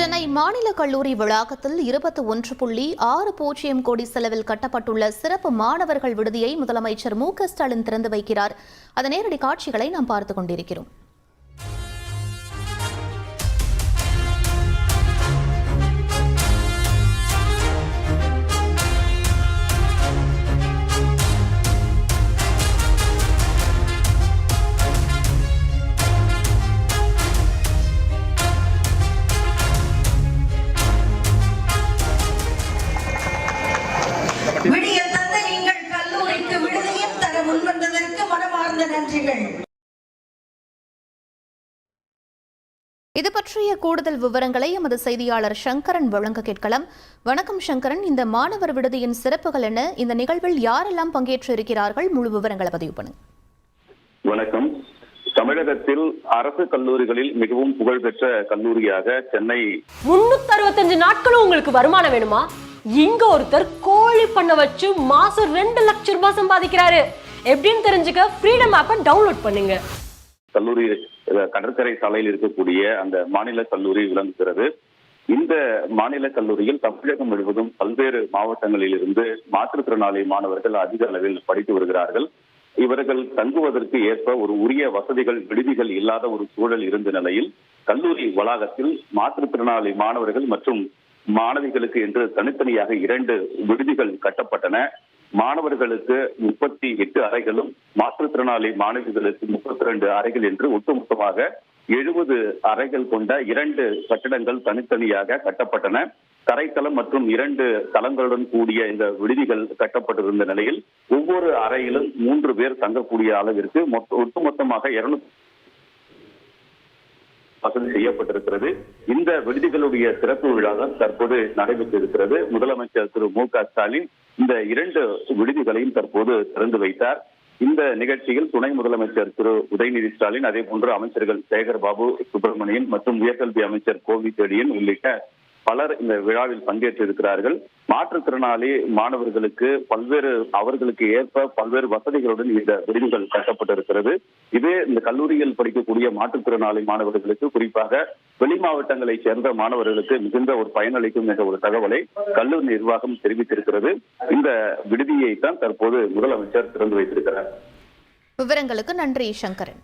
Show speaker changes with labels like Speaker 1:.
Speaker 1: சென்னை மாநில கல்லூரி வளாகத்தில் 21.60 கோடி செலவில் கட்டப்பட்டுள்ள சிறப்பு மாணவர்கள் விடுதியை முதலமைச்சர் மு.க.ஸ்டாலின் திறந்து வைக்கிறார். அதன் நேரடி காட்சிகளை நாம் பார்த்துக் கொண்டிருக்கிறோம்.
Speaker 2: விடியல் தந்த நீங்கள் கல்லூரிக்கு விடுதியும் தர முன்வந்ததற்கு மனமார்ந்த நன்றிகள்.
Speaker 1: இது பற்றிய கூடுதல் விவரங்களை எமது செய்தியாளர் சங்கரன் வழங்க கேட்கலாம். வணக்கம் சங்கரன், இந்த மாணவர் விடுதியின் சிறப்புகள் என்ன? இந்த நிகழ்வில் யாரெல்லாம் பங்கேற்று இருக்கிறார்கள்? முழு விவரங்களை பதிவு பண்ணுங்க.
Speaker 3: வணக்கம். தமிழகத்தில் அரசு கல்லூரிகளில் மிகவும் புகழ்பெற்ற கல்லூரியாக சென்னை
Speaker 4: 365 நாட்களும் உங்களுக்கு வருமானம் வேணுமா? இங்க ஒருத்தர் கோழி பண்ண வச்சு மாசம் 2 லட்சம் ரூபாய் சம்பாதிக்கிறாரு. எப்படின்னு தெரிஞ்சுக்க ஃப்ரீடம் ஆப்பை டவுன்லோட் பண்ணுங்க.
Speaker 3: கல்லூரி கடற்கரை சாலையில் இருக்கக்கூடிய அந்த மாநில கல்லூரி விளங்குகிறது. இந்த மாநில கல்லூரியில் தமிழகம் முழுவதும் பல்வேறு மாவட்டங்களில் இருந்து மாற்றுத்திறனாளி மாணவர்கள் அதிக அளவில் படித்து வருகிறார்கள். இவர்கள் தங்குவதற்கு ஏற்ப ஒரு உரிய வசதிகள் விடுதிகள் இல்லாத ஒரு சூழல் இருந்த நிலையில் கல்லூரி வளாகத்தில் மாற்றுத்திறனாளி மாணவர்கள் மற்றும் மாணவிகளுக்கு என்று தனித்தனியாக 2 விடுதிகள் கட்டப்பட்டன. மாணவர்களுக்கு 38 அறைகளும் மாற்றுத்திறனாளி மாணவிகளுக்கு 32 அறைகள் என்று ஒட்டுமொத்தமாக 70 அறைகள் கொண்ட 2 கட்டடங்கள் தனித்தனியாக கட்டப்பட்டன. தரைத்தளம் மற்றும் 2 தளங்களுடன் கூடிய இந்த விடுதிகள் கட்டப்பட்டிருந்த நிலையில் ஒவ்வொரு அறையிலும் 3 பேர் தங்கக்கூடிய அளவிற்கு ஒட்டுமொத்தமாக 200 வசதி செய்யப்பட்டிருக்கிறது. இந்த விடுதிகளுடைய திறப்பு விழா தான் தற்போது நடைபெற்று இருக்கிறது. முதலமைச்சர் திரு மு.க.ஸ்டாலின் இந்த 2 விடுதிகளையும் தற்போது திறந்து வைத்தார். இந்த நிகழ்ச்சியில் துணை முதலமைச்சர் திரு உதயநிதி ஸ்டாலின், அதே போன்று அமைச்சர்கள் சேகர் பாபு, சுப்பிரமணியன் மற்றும் உயர்கல்வி அமைச்சர் கோவி செழியன் உள்ளிட்ட பலர் இந்த விழாவில் பங்கேற்றிருக்கிறார்கள். மாற்றுத்திறனாளி மாணவர்களுக்கு அவர்களுக்கு ஏற்ப பல்வேறு வசதிகளுடன் இந்த விடுதிகள் கட்டப்பட்டிருக்கிறது. இது இந்த கல்லூரியில் படிக்கக்கூடிய மாற்றுத்திறனாளி மாணவர்களுக்கு, குறிப்பாக வெளி மாவட்டங்களை சேர்ந்த மாணவர்களுக்கு மிகுந்த ஒரு பயனளிக்கும் என்ற ஒரு தகவலை கல்லூரி நிர்வாகம் தெரிவித்திருக்கிறது. இந்த விடுதியை தான் தற்போது முதலமைச்சர் திறந்து வைத்திருக்கிறார்.
Speaker 1: விவரங்களுக்கு நன்றி சங்கரன்.